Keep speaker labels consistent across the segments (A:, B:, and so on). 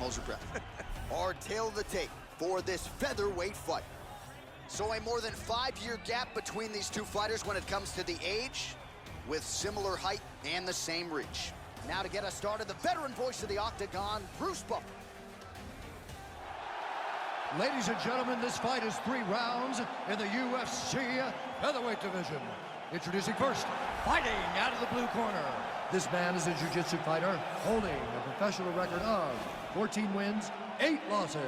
A: hold your breath. Our tail of the tape for this featherweight fight. So a more than 5-year gap between these two fighters when it comes to the age, with similar height and the same reach. Now to get us started, the veteran voice of the Octagon, Bruce Buffer.
B: Ladies and gentlemen, this fight is 3 rounds in the UFC featherweight division. Introducing first, fighting out of the blue corner. This man is a jiu-jitsu fighter holding a professional record of 14 wins, 8 losses.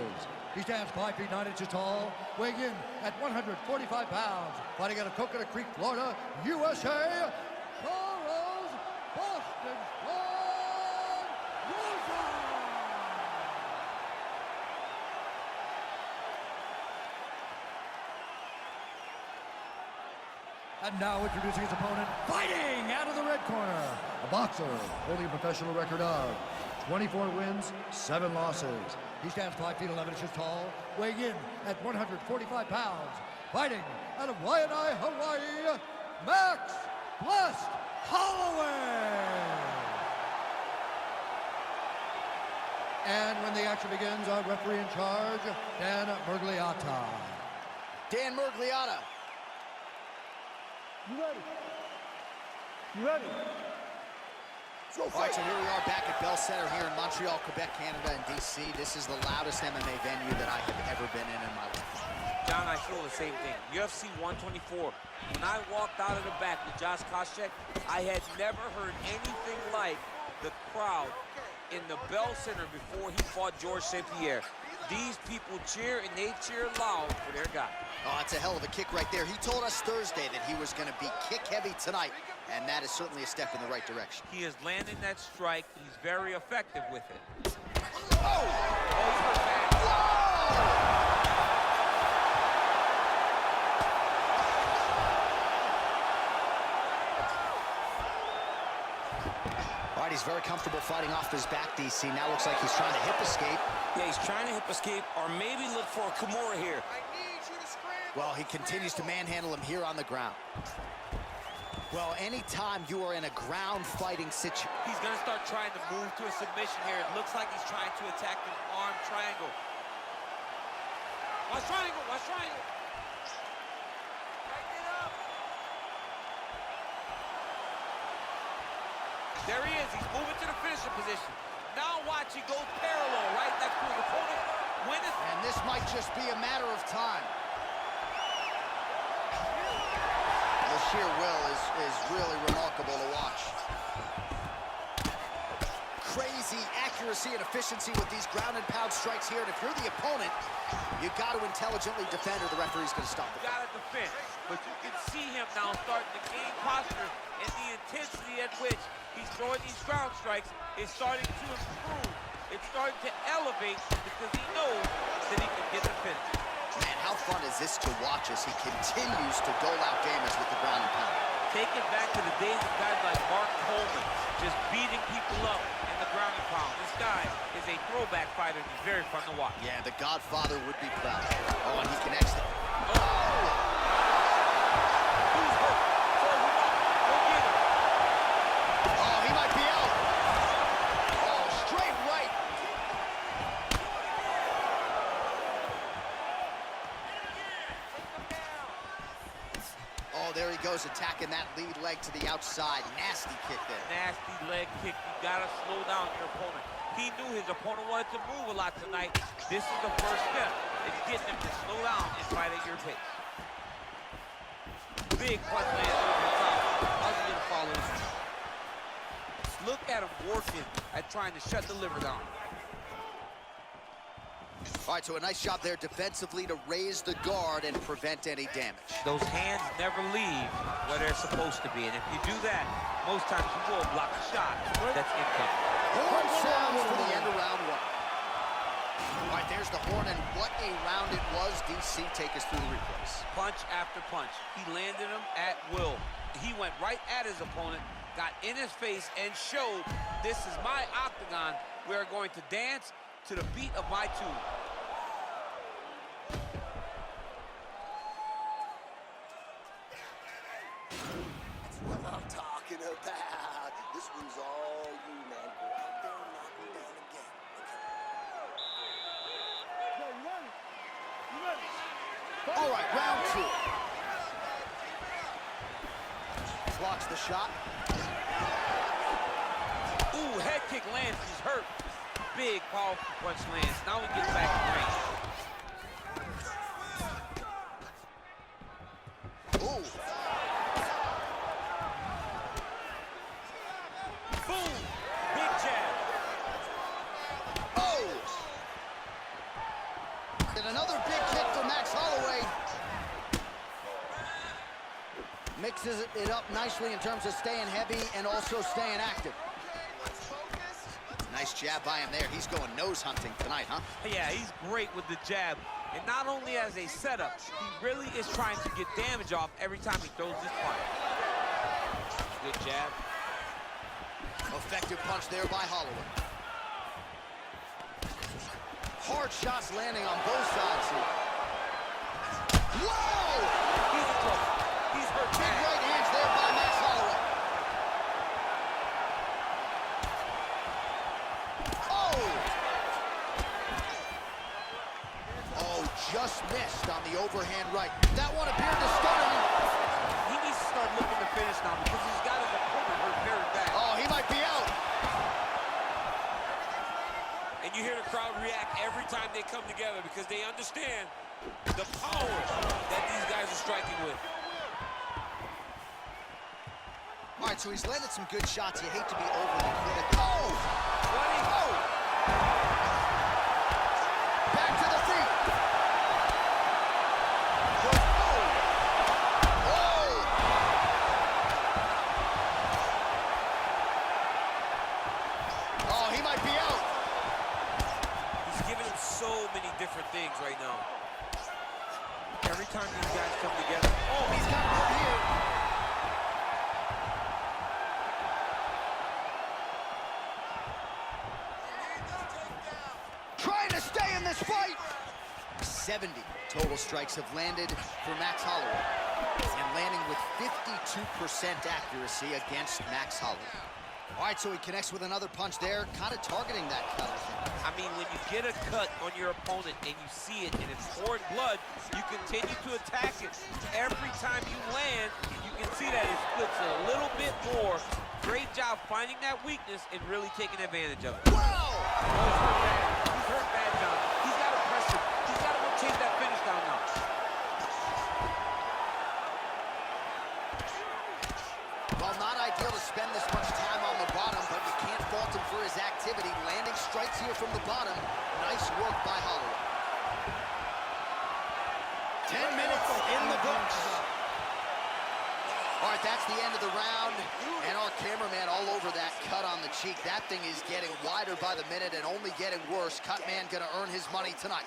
B: He stands 5 feet 9 inches tall, weighing in at 145 pounds. Fighting out of Coconut Creek, Florida, USA, Charles Boston Wilson. And now introducing his opponent, fighting out of the red corner. A boxer holding a professional record of 24 wins, 7 losses. He stands 5 feet 11 inches tall, weighing in at 145 pounds. Fighting out of Waianae, Hawaii, Max Blessed Holloway. And when the action begins, our referee in charge, Dan Murgliata.
A: Dan Murgliata.
C: You ready? You ready?
A: All right, so here we are back at Bell Center here in Montreal, Quebec, Canada, and DC. This is the loudest MMA venue that I have ever been in my life.
D: John, I feel the same thing. UFC 124. When I walked out of the back with Josh Koscheck, I had never heard anything like the crowd in the Bell Center before he fought Georges St-Pierre. These people cheer, and they cheer loud for their guy.
A: Oh, that's a hell of a kick right there. He told us Thursday that he was going to be kick-heavy tonight, and that is certainly a step in the right direction.
D: He is landing that strike. He's very effective with it.
A: Oh!
D: Overback.
A: All right, he's very comfortable fighting off his back, DC. Now looks like he's trying to hip escape.
E: Yeah, he's trying to hip escape, or maybe look for a Kimura here.
A: Well, he continues to manhandle him here on the ground. Well, anytime you are in a ground fighting situation,
D: He's going to start trying to move to a submission here. It looks like he's trying to attack the arm triangle. Watch triangle, watch triangle. There he is. He's moving to the finishing position. Now watch, he goes parallel right next to his opponent.
A: And this might just be a matter of time. The sheer will is really remarkable to watch. Crazy accuracy and efficiency with these ground and pound strikes here. And if you're the opponent, you got to intelligently defend or the referee's going to stop it.
D: Got to defend. But you can see him now starting to gain posture, and the intensity at which he's throwing these ground strikes is starting to improve. It's starting to elevate because he knows that he can get the finish.
A: Man, how fun is this to watch as he continues to dole out damage with the ground and pound?
D: Take it back to the days of guys like Mark Coleman, just beating people up in the ground and pound. This guy is a throwback fighter, and he's very fun to watch.
A: Yeah, the Godfather would be proud. Oh, and he connects it. Oh! There he goes, attacking that lead leg to the outside. Nasty kick there.
D: Nasty leg kick. You gotta slow down your opponent. He knew his opponent wanted to move a lot tonight. This is the first step in getting him to slow down and fight at your pace. Big punch lands over the top. How's he gonna follow this? Look at him working at trying to shut the liver down.
A: All right, so a nice job there defensively to raise the guard and prevent any damage.
D: Those hands never leave where they're supposed to be, and if you do that, most times you will block a shot that's incoming.
A: Horn sounds for the end of round 1. All right, there's the horn, and what a round it was. DC, take us through the replays.
D: Punch after punch. He landed him at will. He went right at his opponent, got in his face, and showed this is my octagon. We're going to dance to the beat of my tune.
C: That's what I'm talking about. This one's all you, man. Go out there and knock him down again. Okay?
A: All right, round 2. Blocks the shot.
D: Ooh, head kick lands. He's hurt. Big, powerful punch lands. Now he gets back in range.
A: Ooh.
D: Boom! Big jab.
A: Oh! And another big kick for Max Holloway. Mixes it up nicely in terms of staying heavy and also staying active. Nice jab by him there. He's going nose hunting tonight, huh?
D: Yeah, he's great with the jab. And not only as a setup, he really is trying to get damage off every time he throws his punch. Good jab.
A: Effective punch there by Holloway. Hard shots landing on both sides here. Whoa!
D: He's in trouble. He's hurt
A: Big
D: bad.
A: right hands there by Max Holloway. Oh, just missed on the overhand right. That one appeared to stun him.
D: He needs to start looking to finish now because he's got his opponent hurt very bad.
A: Oh, he might be out.
E: And you hear the crowd react every time they come together because they understand the power that these guys are striking with.
A: All right, so he's landed some good shots. You hate to be overly critical. Oh!
D: Oh!
A: Back to the feet. Oh, he might be out.
E: He's giving him so many different things right now.
D: Every time these guys come together.
A: Oh, he's got hurt here. Trying to stay in this fight. 70 total strikes have landed for Max Holloway. And landing with 52% accuracy against Max Holloway. All right, so he connects with another punch there, kind of targeting that cut, I think.
D: I mean, when you get a cut on your opponent and you see it and it's pouring blood, you continue to attack it. Every time you land, you can see that it splits a little bit more. Great job finding that weakness and really taking advantage of it.
A: Whoa!
D: He's hurt bad, John. He's got to press it. He's got to go chase that finish down now.
A: Well, not ideal to spend this much time on the bottom, but you can't fault him for his activity. Landing strikes here from the bottom. Nice work by Holloway. 10 minutes in the books. All right, that's the end of the round, and our cameraman all over that cut on the cheek. That thing is getting wider by the minute and only getting worse. Cut man gonna earn his money tonight.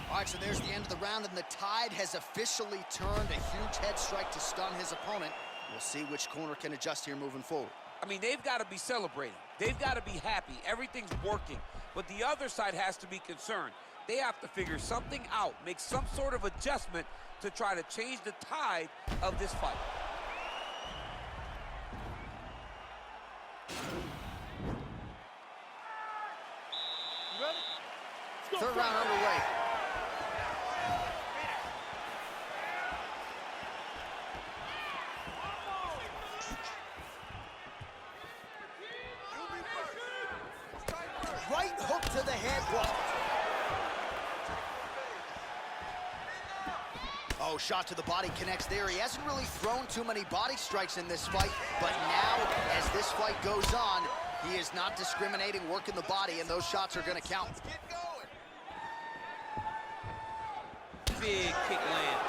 A: All right, so there's the end of the round, and the tide has officially turned. A huge head strike to stun his opponent. We'll see which corner can adjust here moving forward.
D: I mean, they've got to be celebrating. They've got to be happy. Everything's working. But the other side has to be concerned. They have to figure something out, make some sort of adjustment to try to change the tide of this fight.
A: Third round underway. Right hook to the head block. Oh, shot to the body connects there. He hasn't really thrown too many body strikes in this fight, but now, as this fight goes on, he is not discriminating, working the body, and those shots are going to count.
D: Big kick land.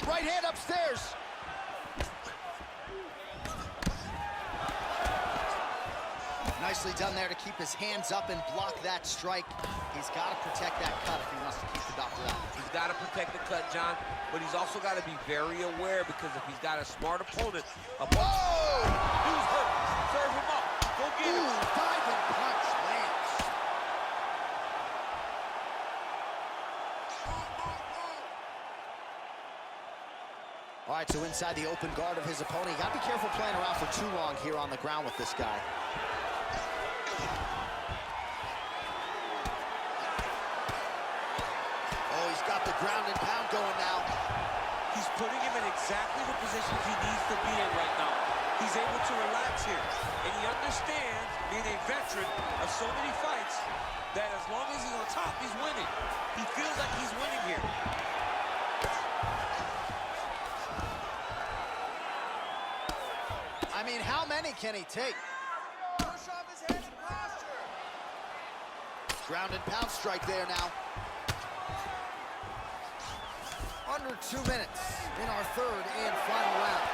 A: Right hand upstairs. Nicely done there to keep his hands up and block that strike. He's got to protect that cut if he wants to keep the doctor out.
D: He's got to protect the cut, John, but he's also got to be very aware because if he's got a smart opponent, Dude's hurt. Serve him up. Go get him.
A: Ooh, diving punch lands. All right, so inside the open guard of his opponent. You got to be careful playing around for too long here on the ground with this guy. Oh, he's got the ground and pound going now.
E: He's putting him in exactly the positions he needs to be in right now. He's able to relax here. And he understands, being a veteran of so many fights, that as long as he's on top, he's winning. He feels like he's winning here.
A: I mean, how many can he take?
C: Push off his head and posture.
A: Ground and pound strike there now. Under 2 minutes in our third and final round.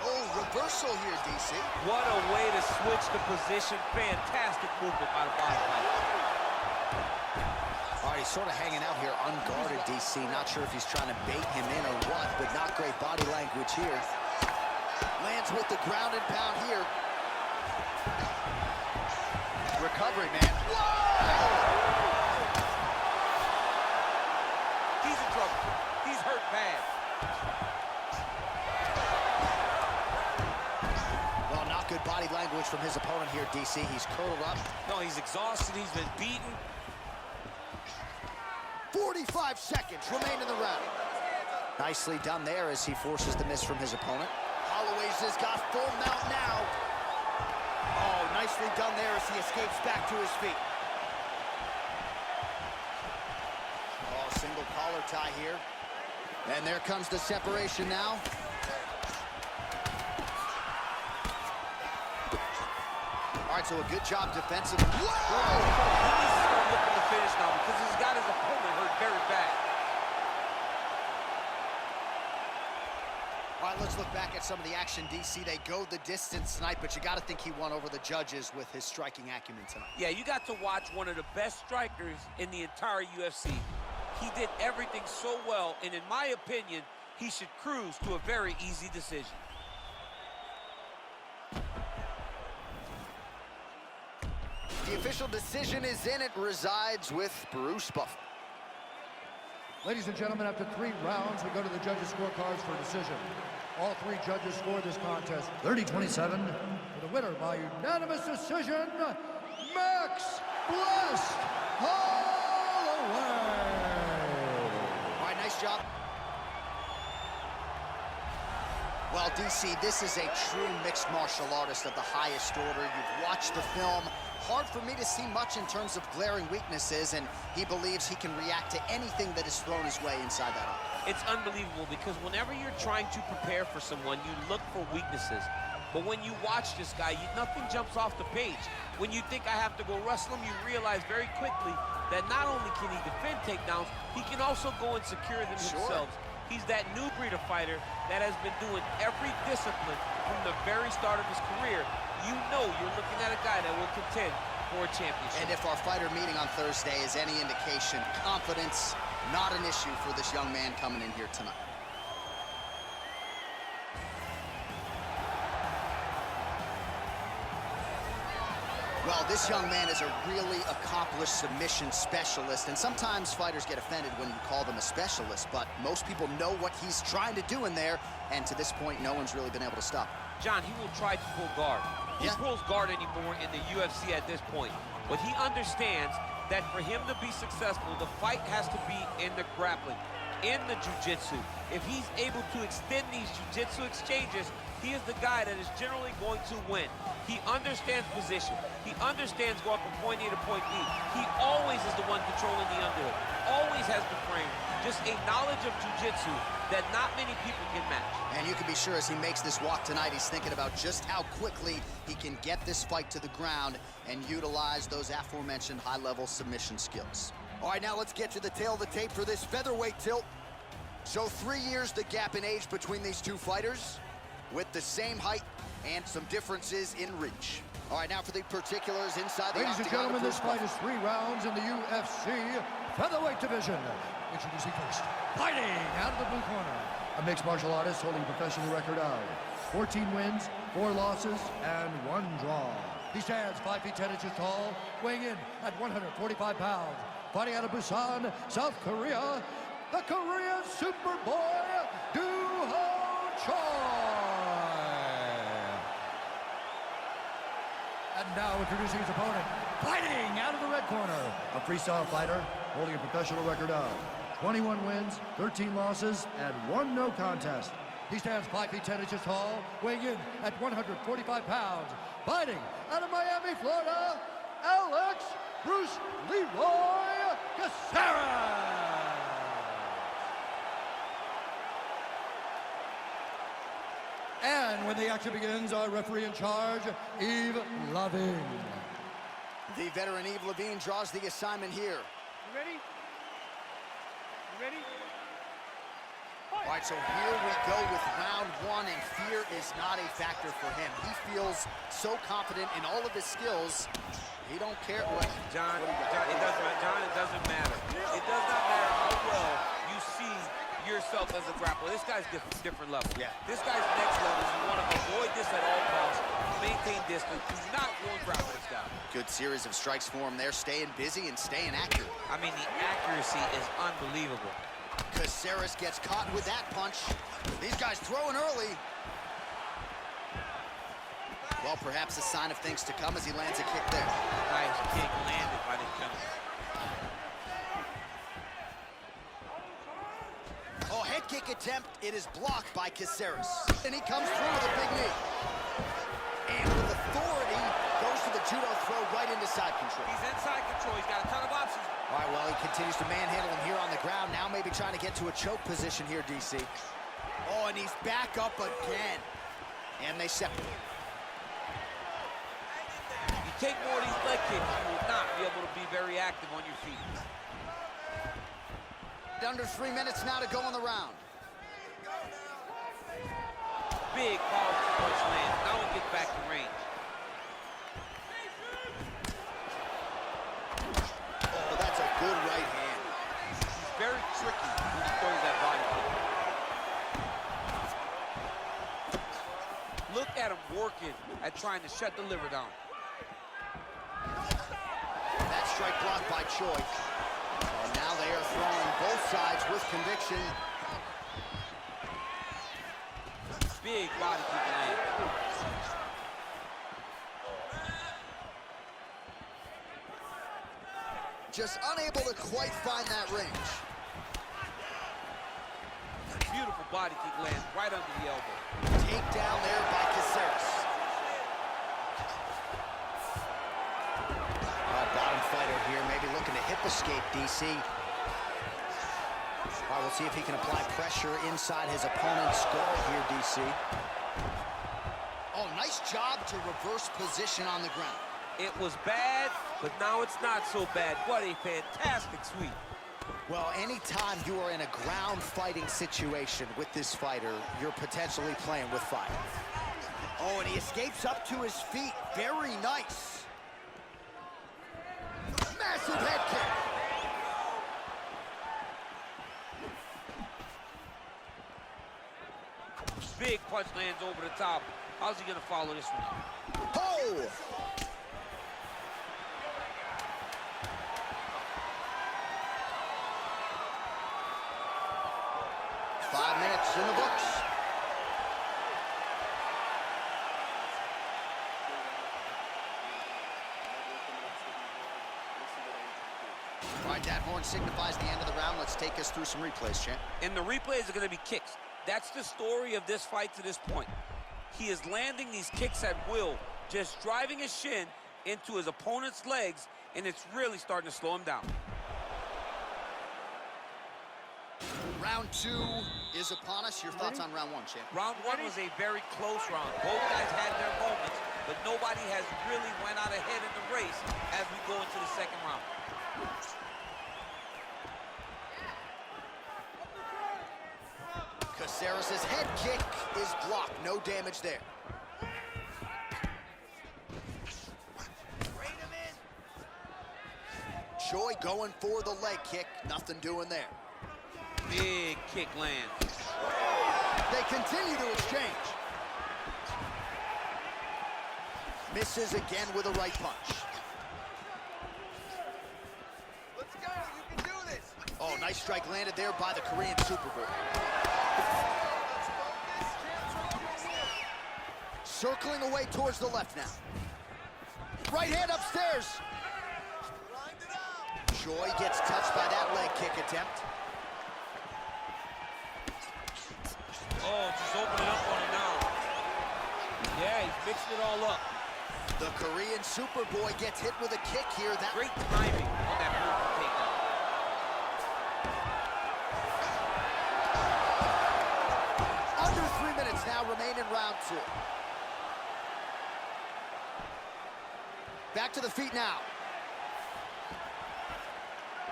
A: Oh, reversal here, DC.
D: What a way to switch the position. Fantastic movement by the body fighter.
A: All right, he's sort of hanging out here unguarded, DC. Not sure if he's trying to bait him in or what, but not great body language here. Lands with the ground and pound here. Recovery, man. Whoa!
D: He's in trouble. He's hurt bad.
A: Well, not good body language from his opponent here, DC. He's curled up.
E: No, he's exhausted. He's been beaten.
A: 45 seconds remain in the round. Nicely done there as he forces the miss from his opponent. Holloway's has got full mount now. Oh, nicely done there as he escapes back to his feet. Oh, single collar tie here. And there comes the separation now. All right, so a good job defensively. Whoa!
D: He needs to start looking to finish now because he's got his opponent hurt very bad.
A: All right, let's look back at some of the action, DC. They go the distance tonight, but you got to think he won over the judges with his striking acumen tonight.
D: Yeah, you got to watch one of the best strikers in the entire UFC. He did everything so well, and in my opinion, he should cruise to a very easy decision.
A: The official decision is in. It resides with Bruce Buffer.
B: Ladies and gentlemen, after 3 rounds, we go to the judges' scorecards for a decision. All 3 judges scored this contest 30-27. For the winner by unanimous decision, Max Blessed Holloway.
A: All right, nice job. Well, DC, this is a true mixed martial artist of the highest order. You've watched the film. Hard for me to see much in terms of glaring weaknesses, and he believes he can react to anything that is thrown his way inside that arm.
D: It's unbelievable because whenever you're trying to prepare for someone, you look for weaknesses. But when you watch this guy, nothing jumps off the page. When you think I have to go wrestle him, you realize very quickly that not only can he defend takedowns, he can also go and secure them himself. He's that new breed of fighter that has been doing every discipline from the very start of his career. You know you're looking at a guy that will contend for a championship.
A: And if our fighter meeting on Thursday is any indication, confidence, not an issue for this young man coming in here tonight. Well, this young man is a really accomplished submission specialist, and sometimes fighters get offended when you call them a specialist, but most people know what he's trying to do in there, and to this point, no one's really been able to stop him.
D: John, he will try to pull guard. He
A: Yeah.
D: pulls guard anymore in the UFC at this point, but he understands that for him to be successful, the fight has to be in the grappling, in the jiu-jitsu. If he's able to extend these jiu-jitsu exchanges, he is the guy that is generally going to win. He understands position. He understands going from point A to point B. He always is the one controlling the underhook. Always has the frame. Just a knowledge of jiu-jitsu that not many people can match.
A: And you can be sure as he makes this walk tonight, he's thinking about just how quickly he can get this fight to the ground and utilize those aforementioned high-level submission skills. All right, now let's get to the tail of the tape for this featherweight tilt. So 3 years the gap in age between these two fighters, with the same height and some differences in reach. All right, now for the particulars inside the
B: Ladies and
A: octagon.
B: gentlemen, this fight is 3 rounds in the UFC featherweight division. Introducing first, fighting out of the blue corner, a mixed martial artist holding a professional record of 14 wins, 4 losses, and 1 draw. He stands 5 feet 10 inches tall, weighing in at 145 pounds. Fighting out of Busan, South Korea, the Korean Superboy, Do-Ho Choi. And now introducing his opponent, fighting out of the red corner, a freestyle fighter holding a professional record of 21 wins, 13 losses, and 1 no contest. He stands 5 feet 10 inches tall, weighing in at 145 pounds. Fighting out of Miami, Florida, Alex Bruce Leroy Caceres. And when the action begins, our referee in charge, Yves Lavigne.
A: The veteran Yves Lavigne draws the assignment here.
C: You ready? You ready?
A: All right, so here we go with round 1, and fear is not a factor for him. He feels so confident in all of his skills, he don't care what.
D: John, it doesn't matter. It does not matter how well you see yourself as a grappler. This guy's different level.
A: Yeah.
D: This guy's next level. You want to avoid this at all costs. Maintain distance. Do not go and grapple this guy.
A: Good series of strikes for him there, staying busy and staying accurate.
D: I mean, the accuracy is unbelievable.
A: Caceres gets caught with that punch. These guys throwing early. Well, perhaps a sign of things to come as he lands a kick there.
D: Nice kick landed by the gentleman.
A: Oh, head kick attempt. It is blocked by Caceres. And he comes through with a big knee. And with authority, goes to the judo throw right into side control.
D: He's inside control. He's got a ton of options.
A: All right, well, he continues to manhandle him here on the ground. Now maybe trying to get to a choke position here, DC. Oh, and he's back up again. And they separate.
D: You take more of these leg kicks, you will not be able to be very active on your feet.
A: Under 3 minutes now to go in the round.
D: Big powerful punch lands. Now he gets back to range.
A: Oh, that's a good right hand.
D: He's very tricky when he throws that body kick. Look at him working at trying to shut the liver down.
A: That strike blocked by Choi. And now they are throwing both sides with conviction.
D: Big body kick land.
A: Just unable to quite find that range.
D: Beautiful body kick lands right under the elbow.
A: Takedown there by Caceres. Bottom fighter here, maybe looking to hip escape, DC. All right, we'll see if he can apply pressure inside his opponent's skull here, DC. Oh, nice job to reverse position on the ground.
D: It was bad, but now it's not so bad. What a fantastic sweep.
A: Well, anytime you are in a ground fighting situation with this fighter, you're potentially playing with fire. Oh, and he escapes up to his feet. Very nice. Massive head kick.
D: Big punch lands over the top. How's he gonna follow this one?
A: Oh! Five minutes in the books. All right, that horn signifies the end of the round. Let's take us through some replays, champ.
D: And the replays are gonna be kicks. That's the story of this fight to this point. He is landing these kicks at will, just driving his shin into his opponent's legs, and it's really starting to slow him down.
A: Round 2 is upon us. Your thoughts on round 1, champ?
D: Round 1 was a very close round. Both guys had their moments, but nobody has really went out ahead in the race as we go into the second round.
A: Caceres' head kick is blocked. No damage there. Choi going for the leg kick. Nothing doing there.
D: Big kick lands.
A: They continue to exchange. Misses again with a right punch.
C: Let's go. You can do this.
A: Oh, nice strike landed there by the Korean Superboy.
C: Let's focus. Champs focus.
A: Circling away towards the left now. Right hand upstairs.
C: Grind it out.
A: Choi gets touched by that leg kick attempt.
E: Oh, just opening up on him now. Yeah, he's mixing it all up.
A: The Korean Superboy gets hit with a kick here. That
E: Great timing on that beautiful takedown.
A: Under 3 minutes now remain in round 2. Back to the feet now.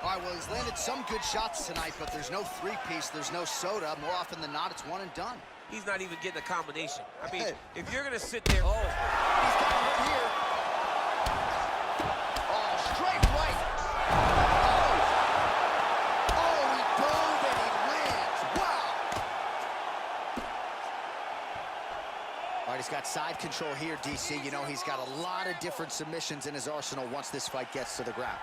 A: All right, well, he's landed some good shots tonight, but there's no three-piece, there's no soda. More often than not, it's one and done.
E: He's not even getting a combination. I mean, if you're going to sit there... Oh,
A: he's got him here. Oh, straight right. Oh, he dove and he lands. Wow. All right, he's got side control here, DC. You know, he's got a lot of different submissions in his arsenal once this fight gets to the ground.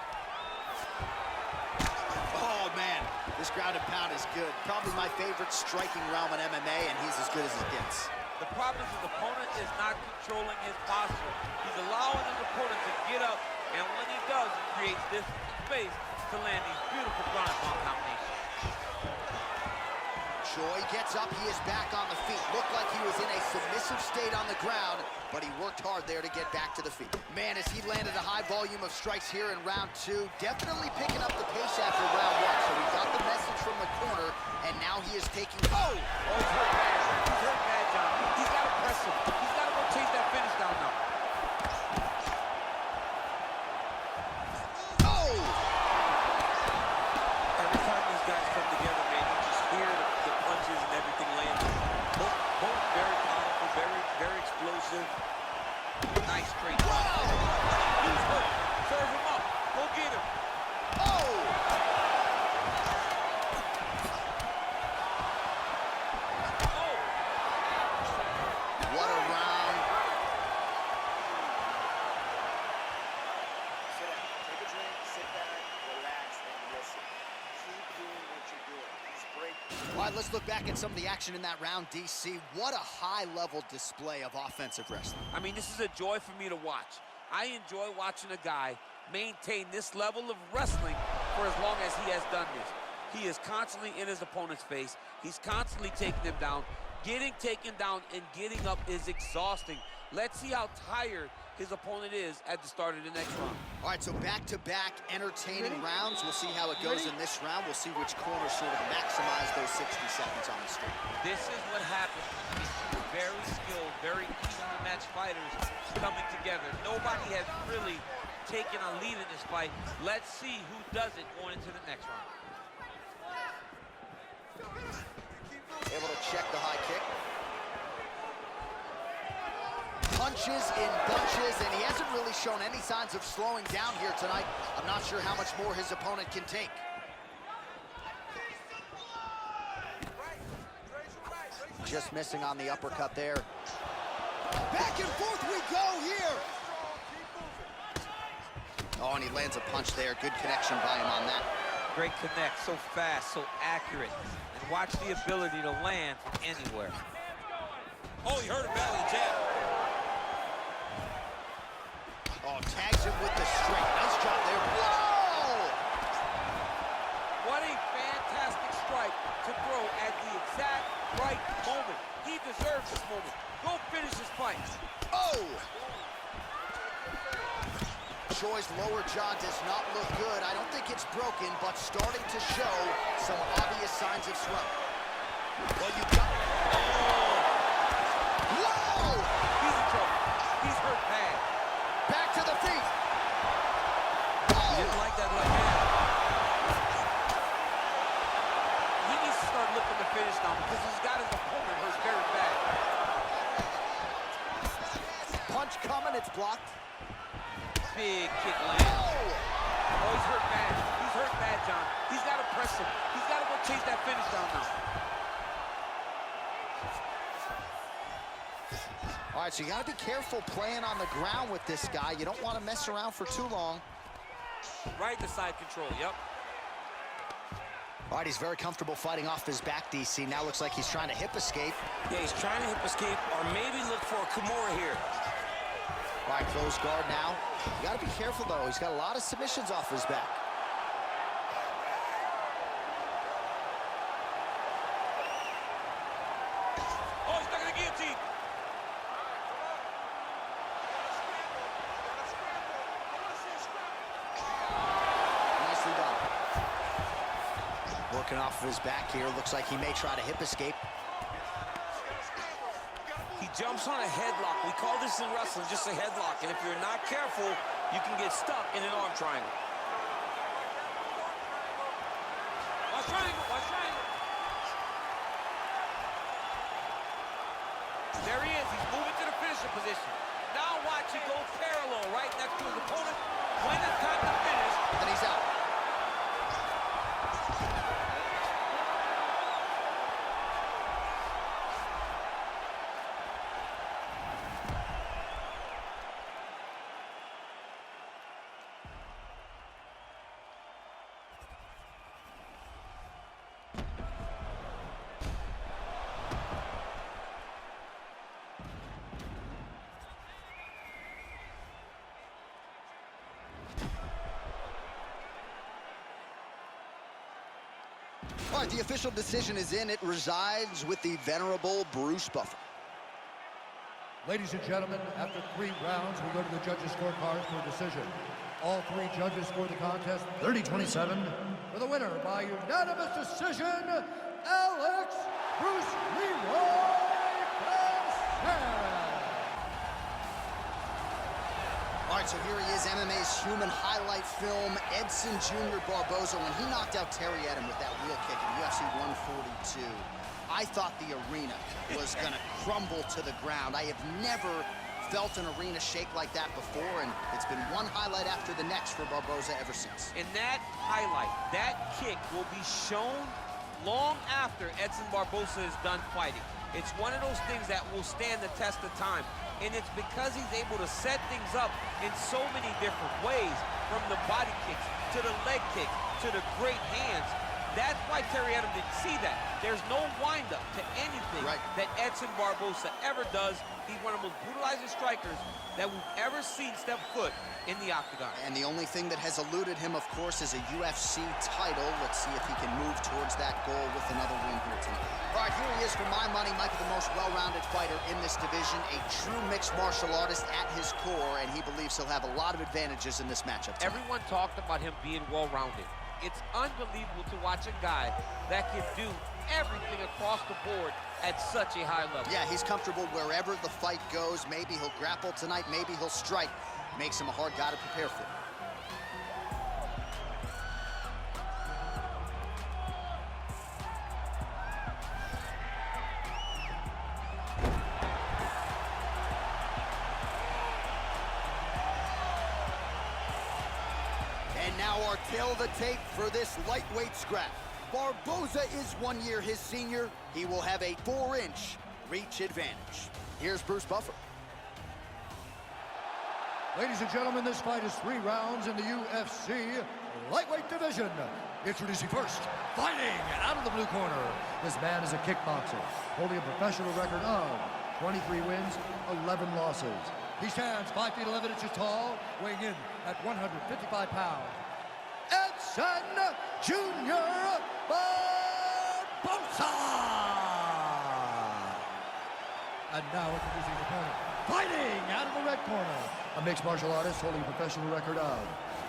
A: Oh, man, this ground and pound is good. Probably my favorite striking realm in MMA, and he's as good as it gets.
E: the problem is his opponent is not controlling his posture. He's allowing his opponent to get up, and when he does, it creates this space to land these beautiful ground and pound combinations.
A: Choi gets up, he is back on the feet. Looked like he was in a submissive state on the ground, but he worked hard there to get back to the feet. Man, as he landed a high volume of strikes here in round 2, definitely picking up the pace after round 1. So we got the message from the corner, and now he is taking... Oh!
E: Oh, he's hurt bad. He's hurt bad, John. He's got to press him. He's got to go chase that finish down now.
A: Oh!
E: Every time these guys come together, man, you just hear the punches and everything landing. Both very powerful, very explosive. Nice straight.
A: Wow!
E: He's hurt. Serve him up. Go get him.
A: Oh! What a round.
C: Sit down. Take a drink, sit back, relax, and listen. Keep doing what you're doing. These break.
A: All right, let's look back at some of the action in that round, DC. What a high-level display of offensive wrestling.
E: I mean, this is a joy for me to watch. I enjoy watching a guy maintain this level of wrestling for as long as he has done this. He is constantly in his opponent's face. He's constantly taking him down. Getting taken down and getting up is exhausting. Let's see how tired his opponent is at the start of the next round.
A: All right, so back-to-back entertaining rounds. We'll see how it goes in this round. We'll see which corner sort of maximize those 60 seconds on the street.
E: This is what happens when these very skilled, very evenly matched fighters coming together. Nobody has really taken a lead in this fight. Let's see who does it going into the next round.
A: Able to check the high kick. Punches in bunches, and he hasn't really shown any signs of slowing down here tonight. I'm not sure how much more his opponent can take. Just missing on the uppercut there. Back and forth we go here. Oh, and he lands a punch there. Good connection by him on that.
E: Great connect, so fast, so accurate. And watch the ability to land from anywhere. Oh, he hurt a belly jab.
A: Oh, tags him with the straight. Nice job there. Whoa!
E: What a fantastic strike to throw at the exact right moment. He deserves this moment. Go finish this fight.
A: Oh! Choi's lower jaw does not look good. I don't think it's broken, but starting to show some obvious signs of swelling. Well, you got...
E: Oh!
A: Whoa!
E: He's in trouble. He's hurt bad.
A: Back to the feet.
E: He
A: Oh!
E: didn't like that left hand. He needs to start looking to finish now because he's got his opponent hurt very bad.
A: Punch coming, it's blocked.
E: Big kick land. Oh, he's hurt bad. He's hurt bad, John. He's got to press him. He's got to go chase that finish down now.
A: All right, so you got to be careful playing on the ground with this guy. You don't want to mess around for too long.
E: Right to side control, yep.
A: All right, he's very comfortable fighting off his back, DC. Now looks like he's trying to hip escape.
F: Yeah, he's trying to hip escape or maybe look for a Kimura here.
A: All right, close guard now. You got to be careful, though. He's got a lot of submissions off his back. Working off of his back here. Looks like he may try to hip escape.
F: He jumps on a headlock. We call this in wrestling just a headlock. And if you're not careful, you can get stuck in an arm triangle.
D: Watch triangle, watch triangle. There he is. He's moving to the finisher position. Now watch, he goes parallel right next to his opponent. When it's time to finish,
A: Then he's out. All right, the official decision is in. It resides with the venerable Bruce Buffer.
B: Ladies and gentlemen, after 3 rounds, we go to the judges' scorecards for a decision. All 3 judges scored the contest 30-27 for the winner by unanimous decision, Alex Bruce Leroy Sanchez.
A: All right, so here he is, MMA's human highlight film, Edson Jr. Barboza. When he knocked out Terry Edom with that wheel kick in UFC 142, I thought the arena was going to crumble to the ground. I have never felt an arena shake like that before, and it's been one highlight after the next for Barboza ever since.
D: and that highlight, that kick will be shown long after Edson Barboza is done fighting. It's one of those things that will stand the test of time. And it's because he's able to set things up in so many different ways, from the body kicks to the leg kicks to the great hands. That's why Terry Edom didn't see that. There's no windup to anything that Edson Barboza ever does. He's one of the most brutalizing strikers that we've ever seen step foot in the octagon.
A: And the only thing that has eluded him, of course, is a UFC title. Let's see if he can move towards that goal with another win here tonight. All right, here he is, for my money, Michael, the most well-rounded fighter in this division, a true mixed martial artist at his core, and he believes he'll have a lot of advantages in this matchup tonight.
D: Everyone talked about him being well-rounded. It's unbelievable to watch a guy that can do everything across the board at such a high level.
A: Yeah, he's comfortable wherever the fight goes. Maybe he'll grapple tonight, maybe he'll strike. Makes him a hard guy to prepare for. And now our tail of the tape for this lightweight scrap. Barboza is 1 year his senior. He will have a 4-inch reach advantage. Here's Bruce Buffer.
B: Ladies and gentlemen, this fight is 3 rounds in the UFC lightweight division. Introducing first, fighting out of the blue corner. This man is a kickboxer, holding a professional record of 23 wins, 11 losses. He stands 5 feet 11 inches tall, weighing in at 155 pounds. Edson Jr. Barboza! And now introducing his opponent, fighting out of the red corner. A mixed martial artist holding a professional record of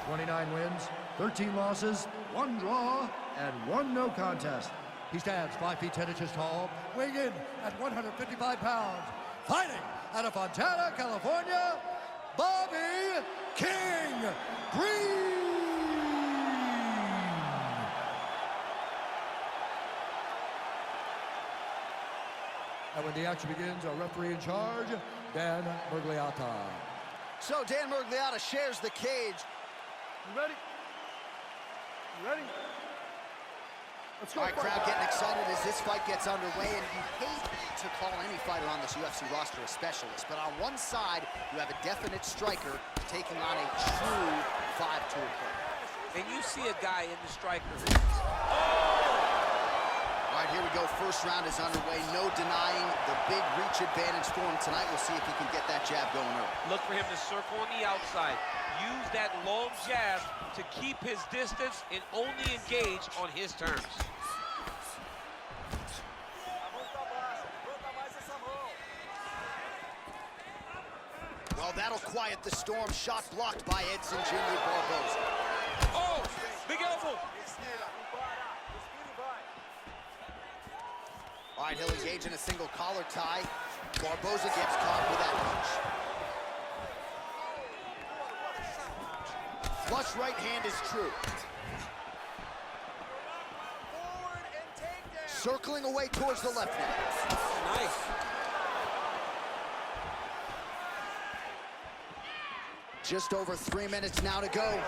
B: 29 wins, 13 losses, 1 draw, and 1 no contest. He stands 5 feet 10 inches tall, weighing in at 155 pounds. Fighting out of Fontana, California, Bobby King Green. And when the action begins, our referee in charge, Dan Murgliata.
A: So Dan Murgliata shares the cage.
C: You ready? You ready? Let's go.
A: All right, crowd getting excited as this fight gets underway, and you hate to call any fighter on this UFC roster a specialist, but on one side, you have a definite striker taking on a true 5-tool player.
D: And you see a guy in the striker.
A: All right, here we go. First round is underway. No denying the big reach advantage for him tonight. We'll see if he can get that jab going early.
D: Look for him to circle on the outside. Use that long jab to keep his distance and only engage on his terms.
A: Well, that'll quiet the storm. Shot blocked by Edson Jr. Barboza.
D: Oh, big elbow.
A: All right, he'll engage in a single collar tie. Barboza gets caught with that punch. Flush right hand is true. Circling away towards the left hand.
F: Nice.
A: Just over 3 minutes now to go.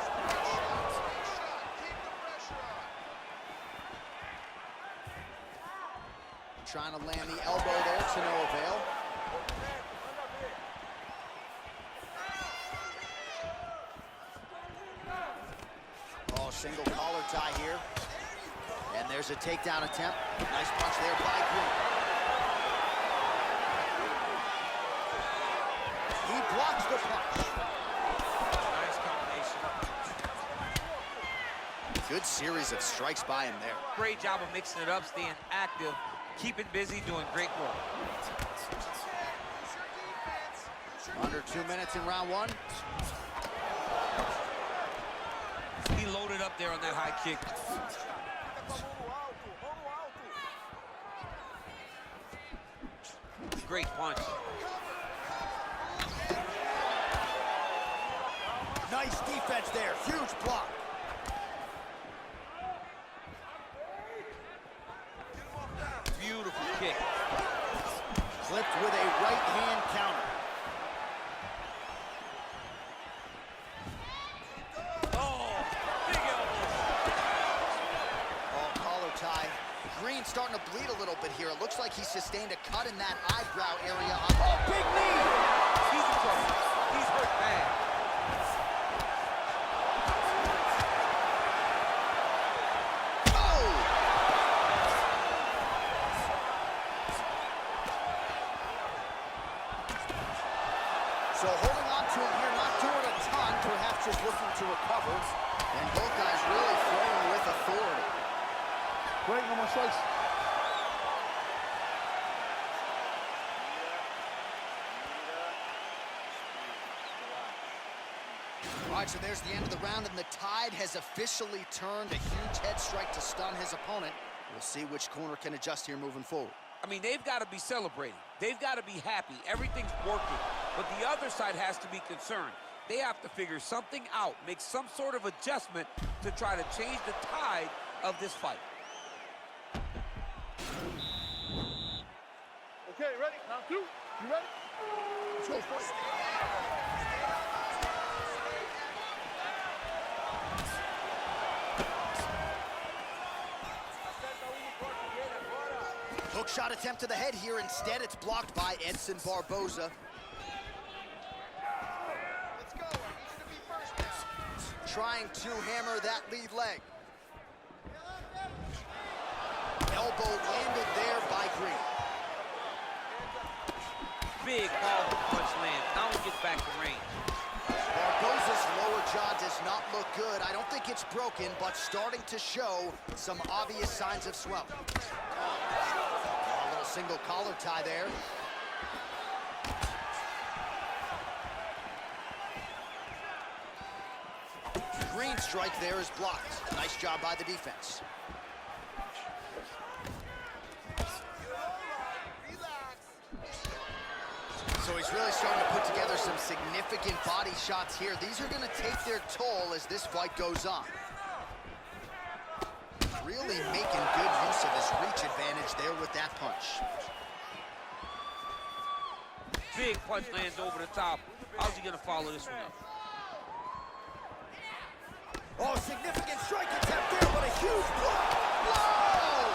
A: Trying to land the elbow there to no avail. Oh, single collar tie here. And there's a takedown attempt. Nice punch there by Green. He blocks the punch.
E: Nice combination.
A: Good series of strikes by him there.
D: Great job of mixing it up, staying active, keeping busy, doing great work.
A: Under 2 minutes in round one.
F: He loaded up there on that high kick.
D: Great punch.
A: Nice defense there. Huge block.
D: Beautiful kick.
A: Clipped with a right hand counter.
D: Oh, big elbow.
A: Oh, collar tie. Green starting to bleed a little bit here. It looks like he sustained a cut in that eyebrow area. Oh, big knee!
D: He's in trouble. He's hurt bad.
A: Oh! So holding on to him here, not doing a ton, perhaps just looking to recover. And both guys really throwing with authority.
B: Great, no more strikes.
A: All right, so there's the end of the round, and the tide has officially turned. A huge head strike to stun his opponent. We'll see which corner can adjust here moving forward.
D: I mean, they've got to be celebrating. They've got to be happy. Everything's working. But the other side has to be concerned. They have to figure something out, make some sort of adjustment to try to change the tide of this fight.
B: Okay, ready? Round two. You ready? Let's go for it.
A: Hook shot attempt to the head here. Instead, it's blocked by Edson Barboza.
C: Let's go. I need you to be first now.
A: Trying to hammer that lead leg. Elbow landed there by Green.
D: Big powerful punch land. Now he gets back to range.
A: Barboza's lower jaw does not look good. I don't think it's broken, but starting to show some obvious signs of swelling. A little single collar tie there. Green strike there is blocked. Nice job by the defense. So he's really starting to put together some significant body shots here. These are going to take their toll as this fight goes on. Really making good use of his reach advantage there with that punch.
D: Big punch lands over the top. How's he going to follow this one up?
A: Oh, significant strike attempt there, but a huge block. Whoa!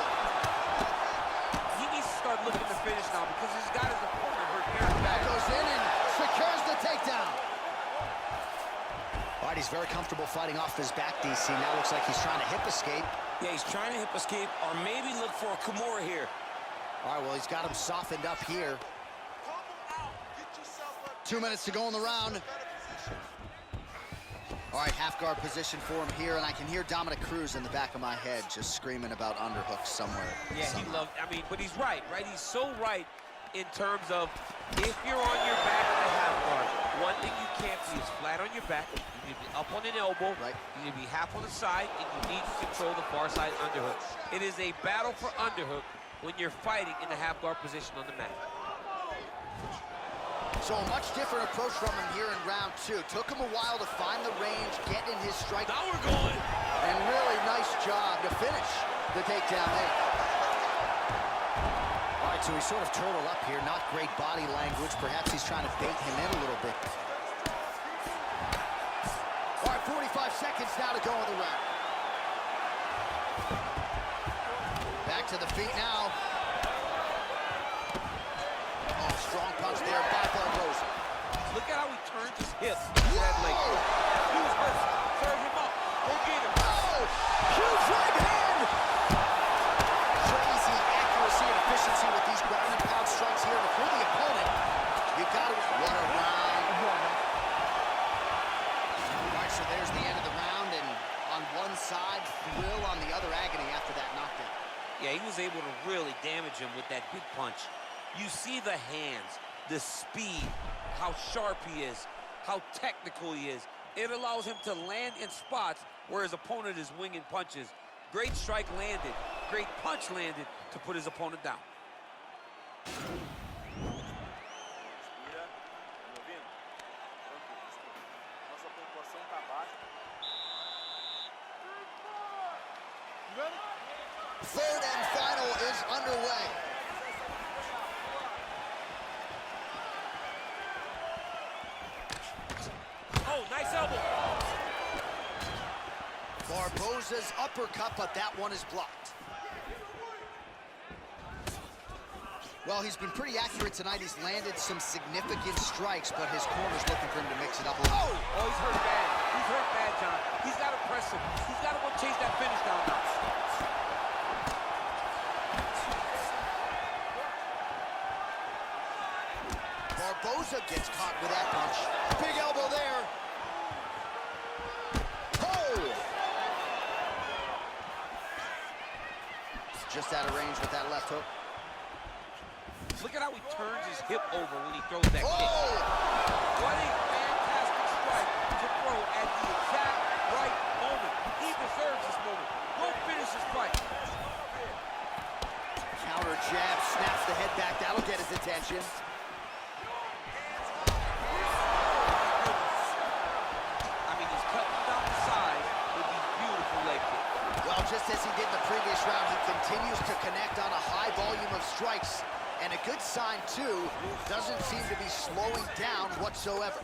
D: He needs to start looking to finish now because he's got his opponent hurt very bad.
A: Goes in and secures the takedown. All right, he's very comfortable fighting off his back, DC. Now looks like he's trying to hip escape.
F: Yeah, he's trying to hip escape or maybe look for a Kimura here.
A: All right, well, he's got him softened up here.
C: Pull him out. Get yourself up.
A: 2 minutes to go in the round.
C: Better position.
A: All right, half guard position for him here, and I can hear Dominic Cruz in the back of my head just screaming about underhooks somewhere.
D: Yeah, he
A: somehow.
D: loved, I mean, but he's right? He's so right in terms of if you're on your back in the half guard, one thing you can't be is flat on your back. You need to be up on an elbow.
A: Right.
D: You need to be half on the side, and you need to control the far side underhook. It is a battle for underhook when you're fighting in the half guard position on the mat.
A: So a much different approach from him here in round 2. Took him a while to find the range, get in his strike.
F: Now we're going.
A: And really nice job to finish the takedown there. All right, so he's sort of turtled up here. Not great body language. Perhaps he's trying to bait him in a little bit. All right, 45 seconds now to go in the round. Back to the feet now. Oh, strong punch there by Barboza.
D: Look at how he turns his hip into that leg. He was hurt. Serve him up. Go get him.
A: Oh, huge right hand. Crazy accuracy and efficiency with these ground and pound strikes here. And for the opponent, you got to... What a round. All right, so there's the end of the round. And on one side, thrill, on the other, agony after that knockdown.
D: Yeah, he was able to really damage him with that big punch. You see the hands, the speed, how sharp he is, how technical he is. It allows him to land in spots where his opponent is winging punches. Great strike landed, great punch landed to put his opponent down.
C: Respira, tá me ouvindo? Tranquilo, respira. Nossa pontuação tá baixa.
A: Third and final is underway.
D: Oh, nice elbow.
A: Barboza's uppercut, but that one is blocked. Well, he's been pretty accurate tonight. He's landed some significant strikes, but his corner's looking for him to mix it up a little.
D: Oh, he's hurt bad. He's hurt bad, John. He's got to press him. He's got to go chase that finish down now.
A: Barboza gets caught with that punch. Big elbow there. Oh! Just out of range with that left hook.
D: Look at how he turns his hip over when he throws that kick.
A: Oh!
D: What a fantastic strike to throw at the exact right moment. He deserves this moment. Go finish this fight.
A: Counter jab, snaps the head back. That'll get his attention.
D: I mean, he's cutting down the side with these beautiful leg kicks.
A: Well, just as he did in the previous round, he continues to connect on a high volume of strikes. And a good sign, too, doesn't seem to be slowing down whatsoever.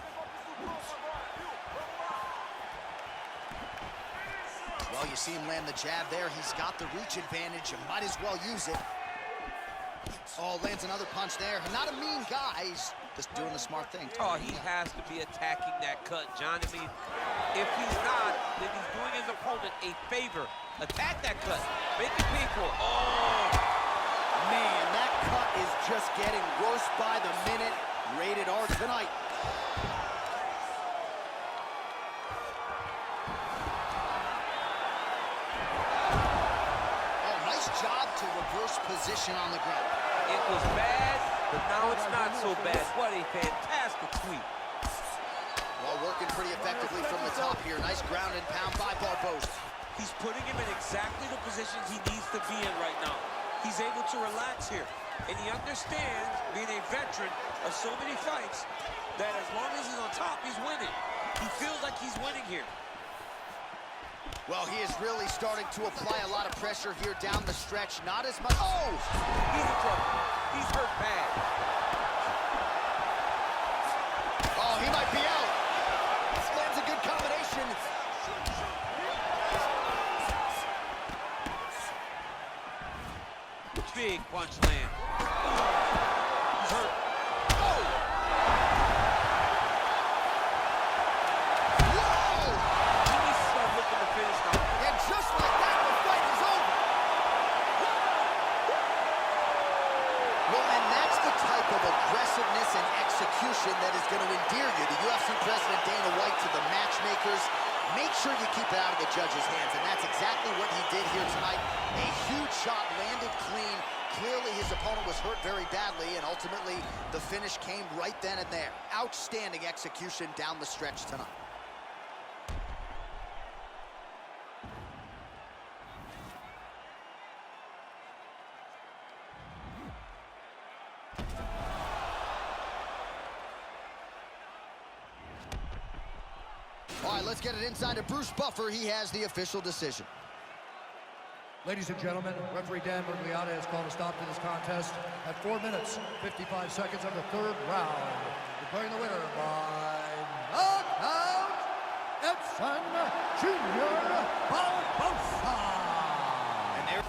A: Well, you see him land the jab there. He's got the reach advantage. You might as well use it. Oh, lands another punch there. Not a mean guy. He's just doing the smart thing.
D: Oh, he has to be attacking that cut, John. I mean, if he's not, then he's doing his opponent a favor. Attack that cut. Make it painful. Oh!
A: Man, that cut is just getting worse by the minute. Rated R tonight. Oh, nice job to reverse position on the ground.
D: It was bad, but now it's not so bad. What a fantastic sweep.
A: Well, working pretty effectively from the top here. Nice ground and pound by Barboza.
F: He's putting him in exactly the positions he needs to be in right now. He's able to relax here. And he understands, being a veteran of so many fights, that as long as he's on top, he's winning. He feels like he's winning here.
A: Well, he is really starting to apply a lot of pressure here down the stretch. Not as much. Oh!
D: He's in trouble. He's hurt bad.
A: Oh, he might be out. This lands a good combination.
D: Big punch land. He's hurt.
A: Oh! Whoa!
D: He needs to start looking to finish now.
A: And just like that, the fight is over. Well, and that's the type of aggressiveness and execution that is going to endear you to UFC President Dana White, to the matchmakers. Make sure you keep it out of the judge's hands, and that's exactly what he did here tonight. A huge shot landed clean. Clearly his opponent was hurt very badly, and ultimately the finish came right then and there. Outstanding execution down the stretch tonight. right, let's get it inside to Bruce Buffer. He has the official decision.
B: Ladies and gentlemen, referee Dan Bergliotta has called a stop to this contest at 4 minutes, 55 seconds of the third round. Declaring the winner by knockout, Edson Jr. Barbosa.
A: And there...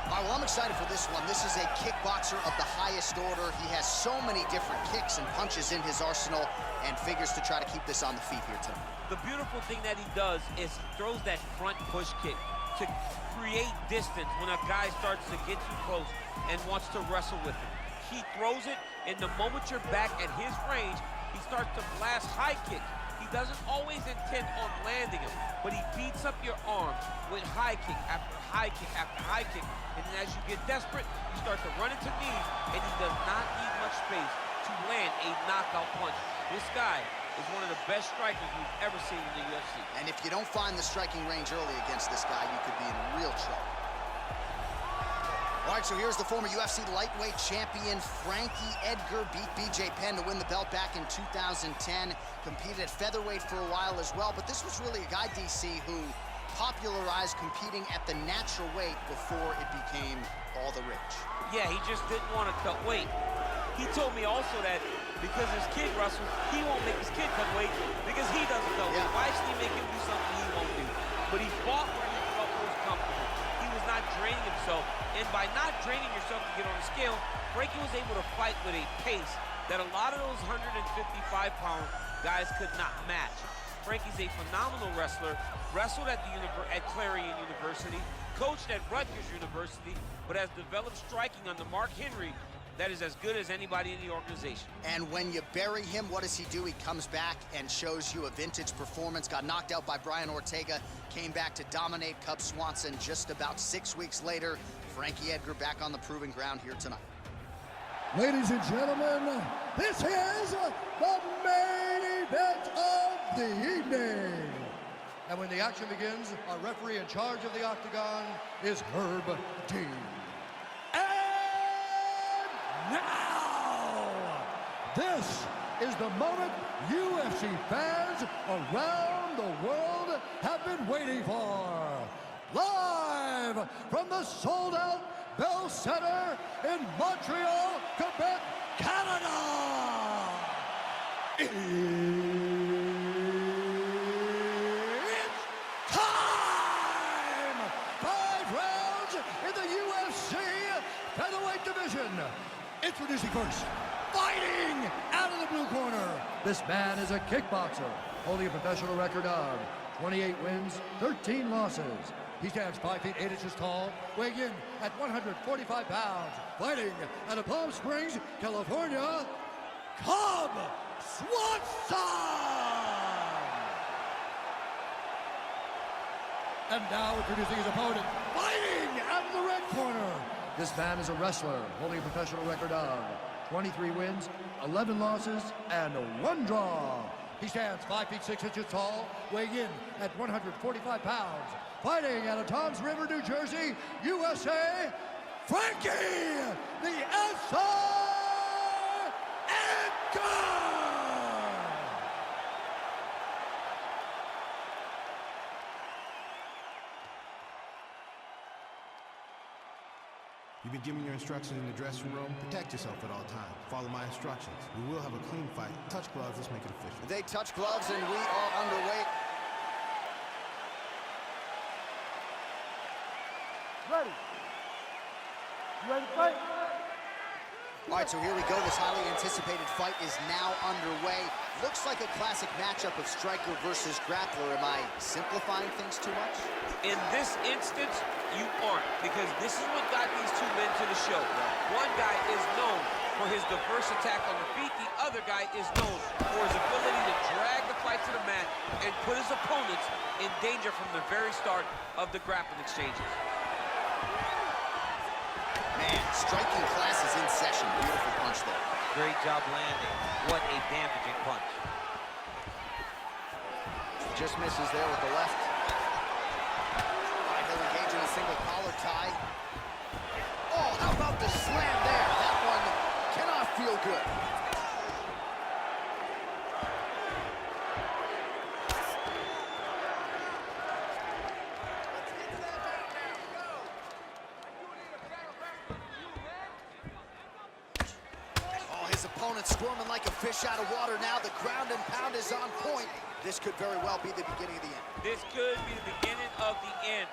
A: All right, well, I'm excited for this one. This is a kickboxer of the highest order. He has so many different kicks and punches in his arsenal and figures to try to keep this on the feet here tonight.
D: The beautiful thing that he does is he throws that front push kick to create distance when a guy starts to get too close and wants to wrestle with him. He throws it, and the moment you're back at his range, he starts to blast high kicks. He doesn't always intend on landing him, but he beats up your arm with high kick after high kick after high kick. And then as you get desperate, you start to run into knees, and he does not need much space to land a knockout punch. This guy is one of the best strikers we've ever seen in the UFC.
A: And if you don't find the striking range early against this guy, you could be in real trouble. All right, so here's the former UFC lightweight champion, Frankie Edgar, beat BJ Penn to win the belt back in 2010, competed at featherweight for a while as well, but this was really a guy, DC, who popularized competing at the natural weight before it became all the rage.
D: Yeah, he just didn't want to cut weight. He told me also that because his kid wrestles, he won't make his kid cut weight because he doesn't cut weight. Why should he make him do something he won't do? But he fought where he felt most comfortable. He was not draining himself. And by not draining yourself to get on the scale, Frankie was able to fight with a pace that a lot of those 155-pound guys could not match. Frankie's a phenomenal wrestler, wrestled at Clarion University, coached at Rutgers University, but has developed striking under Mark Henry that is as good as anybody in the organization.
A: And when you bury him, what does he do? He comes back and shows you a vintage performance. Got knocked out by Brian Ortega, came back to dominate Cub Swanson just about 6 weeks later. Frankie Edgar back on the proving ground here tonight.
B: Ladies and gentlemen, this is the main event of the evening. And when the action begins, our referee in charge of the octagon is Herb Dean. Now, this is the moment UFC fans around the world have been waiting for. Live from the sold-out Bell Center in Montreal, Quebec, Canada. It's time! 5 rounds in the UFC featherweight division. Introducing first, fighting out of the blue corner. This man is a kickboxer, holding a professional record of 28 wins, 13 losses. He stands 5 feet 8 inches tall, weighing in at 145 pounds. Fighting out of Palm Springs, California, Cub Swanson! And now introducing his opponent, fighting out of the red corner. This man is a wrestler, holding a professional record of 23 wins, 11 losses, and 1 draw. He stands 5 feet 6 inches tall, weighing in at 145 pounds. Fighting out of Toms River, New Jersey, USA, Frankie the Edgar!
G: You've been given your instructions in the dressing room. Protect yourself at all times. Follow my instructions. We will have a clean fight. Touch gloves, let's make it official.
A: They touch gloves and we are underway.
C: Ready? You ready to fight?
A: All right, so here we go. This highly anticipated fight is now underway. Looks like a classic matchup of striker versus grappler. Am I simplifying things too much?
D: In this instance, you aren't, because this is what got these two men to the show. One guy is known for his diverse attack on the feet. The other guy is known for his ability to drag the fight to the mat and put his opponents in danger from the very start of the grappling exchanges.
A: Man, striking class is in session. Beautiful punch there.
D: Great job landing. What a damaging punch.
A: Just misses there with the left. All right, he'll engage in a single collar tie. Oh, how about the slam there? That one cannot feel good. swimming like a fish out of water now. The ground and pound is on point. This could very well be the beginning of the end.
D: This could be the beginning of the end.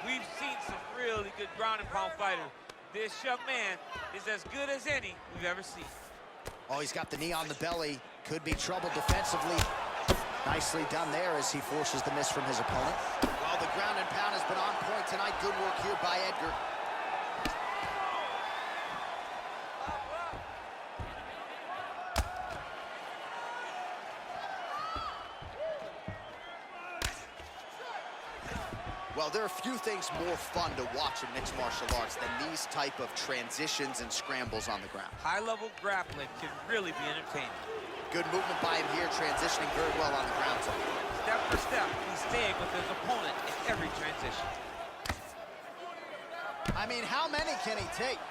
D: We've seen some really good ground and pound fighters. This young man is as good as any we've ever seen.
A: Oh, he's got the knee on the belly. Could be trouble defensively. Nicely done there as he forces the miss from his opponent. Well, the ground and pound has been on point tonight. Good work here by Edgar. Well, there are few things more fun to watch in mixed martial arts than these type of transitions and scrambles on the ground.
D: High-level grappling can really be entertaining.
A: Good movement by him here, transitioning very well on the ground.
D: Step for step, he's staying with his opponent in every transition.
A: I mean, how many can he take?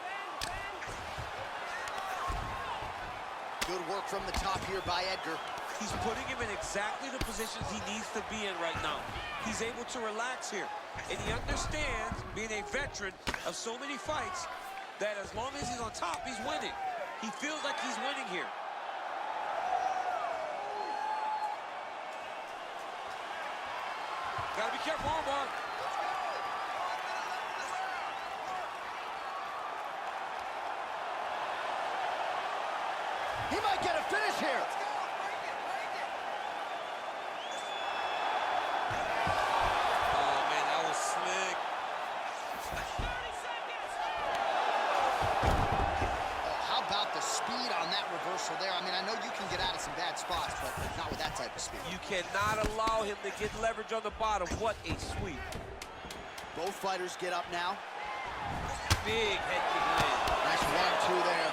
A: Good work from the top here by Edgar.
E: He's putting him in exactly the positions he needs to be in right now. He's able to relax here. And he understands, being a veteran of so many fights, that as long as he's on top, he's winning. He feels like he's winning here. Gotta be careful, armbar.
A: He might get a finish here.
E: Oh, man, that was slick.
A: Oh, how about the speed on that reversal there? I mean, I know you can get out of some bad spots, but not with that type of speed.
D: You cannot allow him to get leverage on the bottom. What a sweep.
A: Both fighters get up now.
D: Big head kick land.
A: Nice 1-2 there.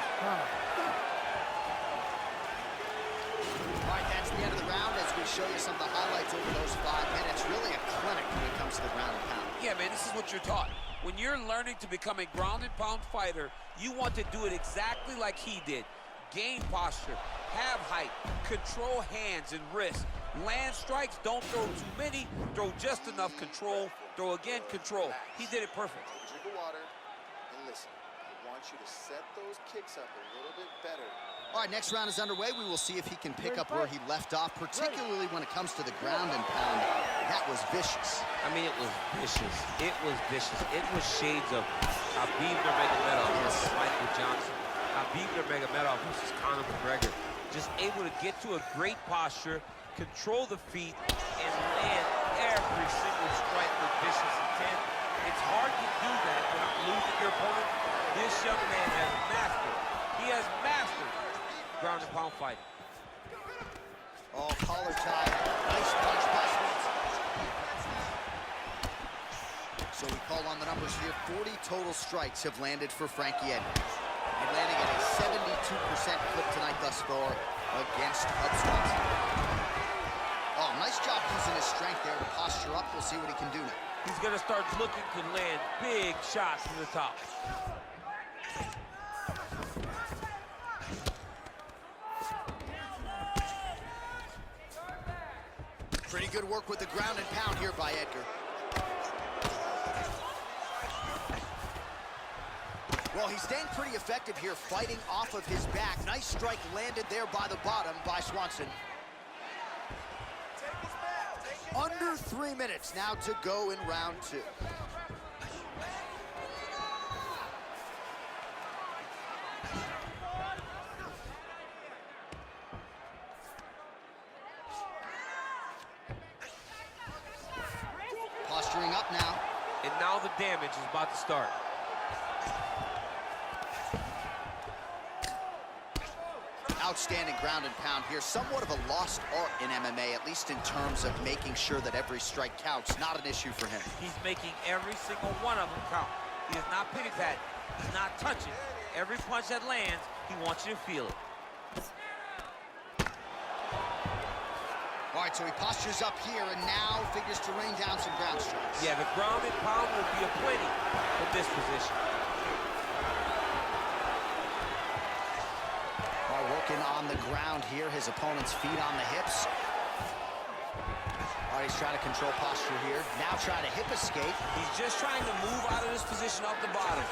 A: All right, that's the end of the round as we show you some of the highlights over those 5 minutes. Really a clinic when it comes to the ground and pound.
D: Yeah, man, this is what you're taught. When you're learning to become a ground and pound fighter, you want to do it exactly like he did. Gain posture, have height, control hands and wrists. Land strikes, don't throw too many, throw just enough control, throw again, control. He did it perfect.
C: Take a drink of water and listen. I want you to set those kicks up a little bit better.
A: All right, next round is underway. We will see if he can pick up where he left off, particularly when it comes to the ground and pound. That was vicious.
D: I mean, it was vicious. It was vicious. It was shades of Khabib Nurmagomedov versus Michael Johnson. Khabib Nurmagomedov versus Conor McGregor. Just able to get to a great posture, control the feet, and land every single strike with vicious intent. It's hard to do that without losing your opponent. This young man has mastered. He has mastered ground and pound fighting.
A: Oh, collar tie. Nice punch by Swanson. So we call on the numbers here. 40 total strikes have landed for Frankie Edgar. And landing at a 72% clip tonight thus far against Swanson. Oh, nice job using his strength there to posture up. We'll see what he can do now.
D: He's going to start looking to land big shots from the top.
A: Pretty good work with the ground and pound here by Edgar. Well, he's staying pretty effective here, fighting off of his back. Nice strike landed there by the bottom by Swanson. Under 3 minutes now to go in round 2. Posturing up now.
D: And now the damage is about to start.
A: Outstanding ground and pound here. Somewhat of a lost art in MMA, at least in terms of making sure that every strike counts. Not an issue for him.
D: He's making every single one of them count. He is not pity-patting. He's not touching. Every punch that lands, he wants you to feel it.
A: All right, so he postures up here and now figures to rain down some ground strikes.
D: Yeah, the ground and pound will be aplenty from this position.
A: All right, working on the ground here. His opponent's feet on the hips. All right, he's trying to control posture here. Now trying to hip escape.
D: He's just trying to move out of this position off the bottom.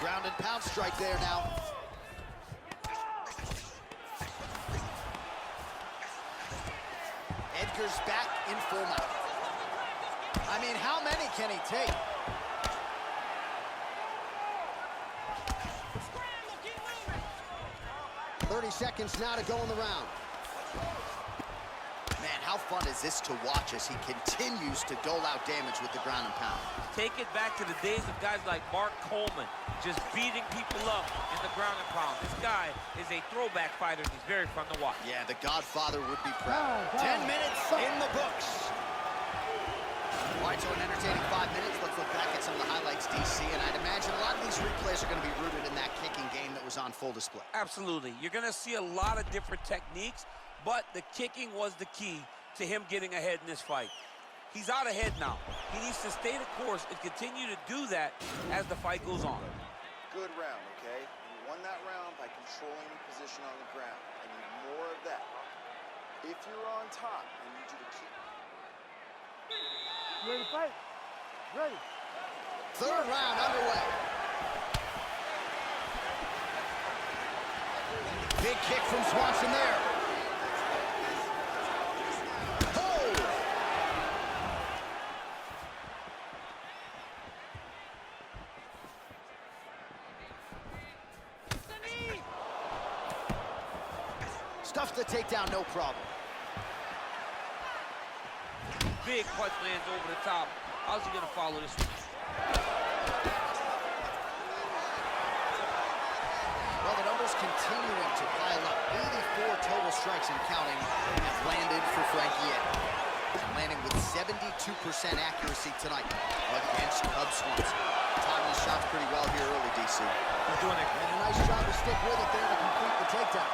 A: Ground and pound strike there now. Edgar's back in full mount. I mean, how many can he take? "30 seconds now to go in the round." Man, how fun is this to watch as he continues to dole out damage with the ground and pound?
D: Take it back to the days of guys like Mark Coleman, just beating people up in the ground and pound. This guy is a throwback fighter, and he's very fun to watch.
A: Yeah, the Godfather would be proud. 10 minutes in the books. All right, so an entertaining 5 minutes. Let's look back at some of the highlights, DC, and I'd imagine a lot of these replays are going to be rooted in that kicking game that was on full display.
D: Absolutely. You're going to see a lot of different techniques, but the kicking was the key to him getting ahead in this fight. He's out ahead now. He needs to stay the course and continue to do that as the fight goes on.
C: Good round, okay? You won that round by controlling the position on the ground. I need more of that. If you're on top, I need you to keep.
H: Ready to fight? Ready.
A: Third round underway. Big kick from Swanson there. Oh! Stuffs the takedown, no problem.
D: Big punch lands over the top. How's he going to follow this one?
A: Well, the numbers continuing to pile up. 84 total strikes and counting have landed for Frankie Edgar. Landing with 72% accuracy tonight against Cub Swanson. Timing his shots pretty well here early, DC.
D: He's doing it.
A: And a nice job to stick with it there to complete the takedown.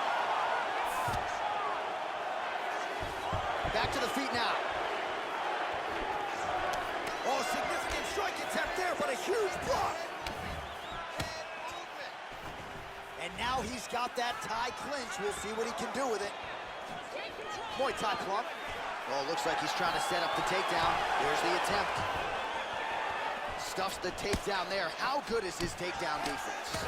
A: Back to the feet now. Oh, significant strike attempt there, but a huge block. And now he's got that tie clinch. We'll see what he can do with it. Muay Thai plump. Oh, looks like he's trying to set up the takedown. Here's the attempt. Stuffs the takedown there. How good is his takedown defense?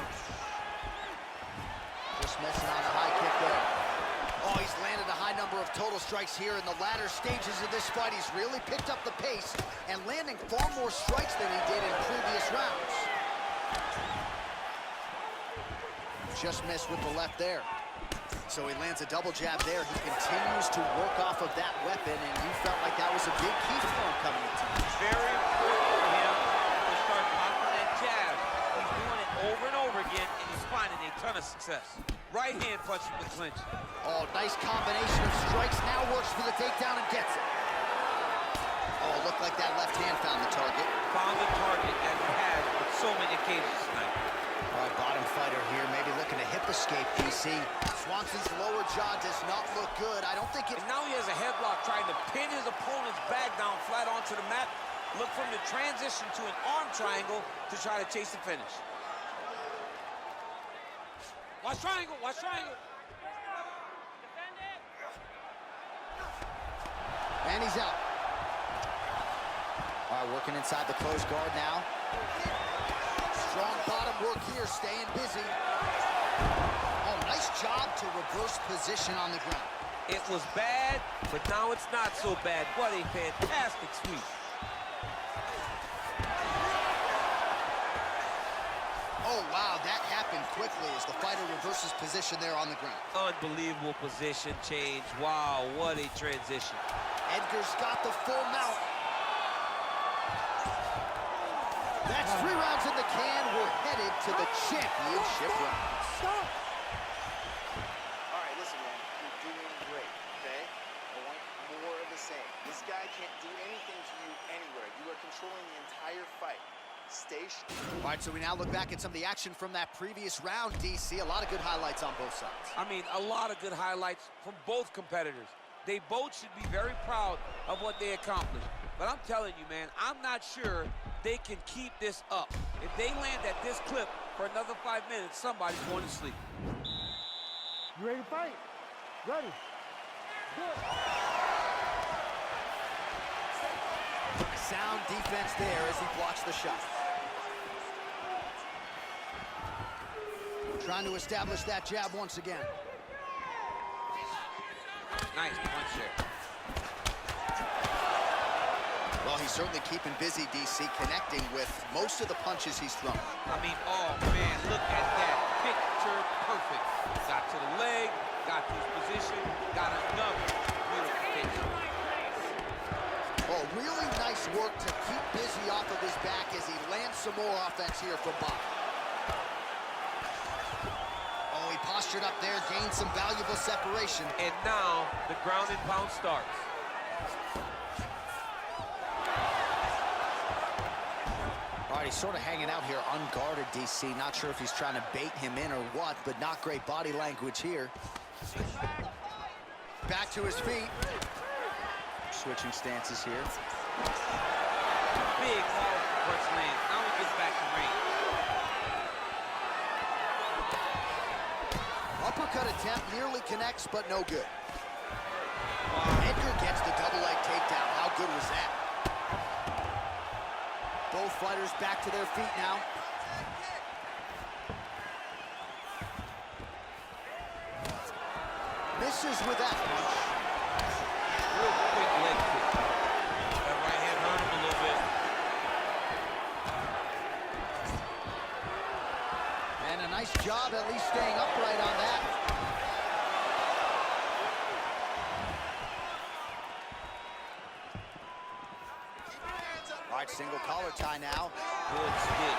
A: Just missing on the high kick there. Oh, he's landed a high number of total strikes here in the latter stages of this fight. He's really picked up the pace and landing far more strikes than he did in previous rounds. Just missed with the left there. So he lands a double jab there. He continues to work off of that weapon, and you felt like that was a big key for him coming into tonight.
D: Very important for him to start popping that jab. He's doing it over and over again, and he's finding a ton of success. Right hand punch from the clinch.
A: Oh, nice combination of strikes. Now works for the takedown and gets it. Oh, looked like that left hand found the target.
D: Found the target, as he has on so many occasions tonight.
A: All right, bottom fighter here, maybe looking to hip escape, DC. Swanson's lower jaw does not look good. I don't think it...
D: And now he has a headlock trying to pin his opponent's back down flat onto the mat. Look for him to transition to an arm triangle to try to chase the finish. Watch triangle, watch triangle.
A: And he's out. All right, working inside the closed guard now. Strong bottom work here, staying busy. Oh, nice job to reverse position on the ground.
D: It was bad, but now it's not so bad. What a fantastic sweep.
A: Oh, wow, that happened quickly as the fighter reverses position there on the ground.
D: Unbelievable position change. Wow, what a transition.
A: Edgar's got the full mount. That's 3 rounds in the can. We're headed to the championship rounds.
H: Stop.
C: All right, listen, man. You're doing great, okay? I want more of the same. This guy can't do anything to you anywhere. You are controlling the entire fight. Stay strong.
A: All right, so we now look back at some of the action from that previous round, DC. A lot of good highlights on both sides.
D: I mean, a lot of good highlights from both competitors. They both should be very proud of what they accomplished. But I'm telling you, man, I'm not sure they can keep this up. If they land at this clip for another 5 minutes, somebody's going to sleep.
H: You ready to fight? Ready. Good.
A: Sound defense there as he blocks the shot. Trying to establish that jab once again.
D: Nice punch there.
A: he's certainly keeping busy, DC, connecting with most of the punches he's thrown.
E: I mean, oh, man, look at that. Picture perfect. Got to the leg, got to his position, got another beautiful kick.
A: Oh, really nice work to keep busy off of his back as he lands some more offense here from Bob. Oh, he postured up there, gained some valuable separation.
E: And now the ground and pound starts.
A: All right, he's sort of hanging out here unguarded, DC. Not sure if he's trying to bait him in or what, but not great body language here. Back to his feet. Switching stances here.
E: Big powerful punch land. Now he gets back to range.
A: Uppercut attempt nearly connects, but no good. Edgar gets the double leg takedown. How good was that? Both fighters back to their feet now. Misses with that punch.
E: Real quick leg kick. That right hand hurt him a little bit.
A: And a nice job at least staying upright on that. All right, single collar tie now.
E: Good stick.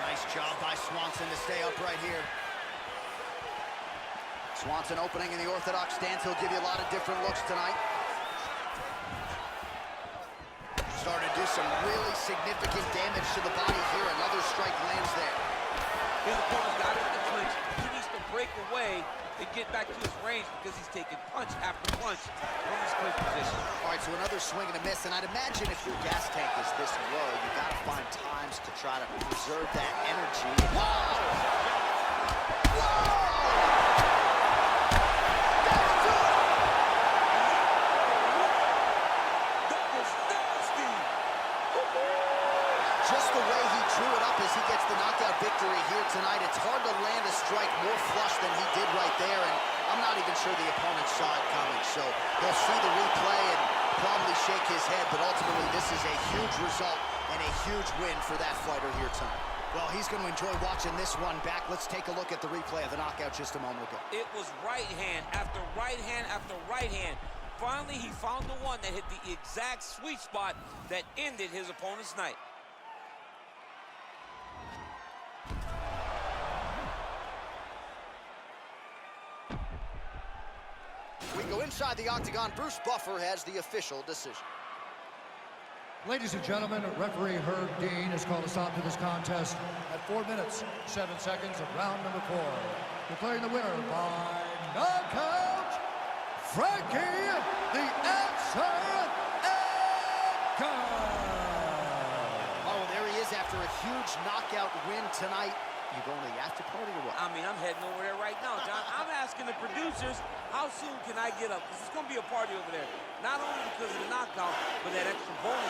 A: Nice job by Swanson to stay upright here. Swanson opening in the orthodox stance. He'll give you a lot of different looks tonight. Starting to do some really significant damage to the body here. Another strike lands there.
E: His opponent's got it in the clinch. He needs to break away and get back to his range because he's taking punch after punch from his clinch position.
A: All right, so another swing and a miss. And I'd imagine if your gas tank is this low, you got to find times to try to preserve that energy. Whoa! Whoa! Just the way he drew it up as he gets the knockout victory here tonight. It's hard to land a strike more flush than he did right there, and I'm not even sure the opponent saw it coming. So he'll see the replay and probably shake his head, but ultimately this is a huge result and a huge win for that fighter here tonight. Well, he's going to enjoy watching this one back. Let's take a look at the replay of the knockout just a moment ago.
E: It was right hand after right hand after right hand. Finally, he found the one that hit the exact sweet spot that ended his opponent's night.
A: We go inside the octagon. Bruce Buffer has the official decision.
B: Ladies and gentlemen, referee Herb Dean has called a stop to this contest at 4 minutes, 7 seconds of round number 4. Declaring the winner by knockout, Frankie the Answer EDGAR.
A: Oh, there he is after a huge knockout win tonight. You going to the after party or what?
E: I mean, I'm heading over there right now, John. I'm asking the producers, how soon can I get up? Because it's going to be a party over there. Not only because of the knockout, but that extra bonus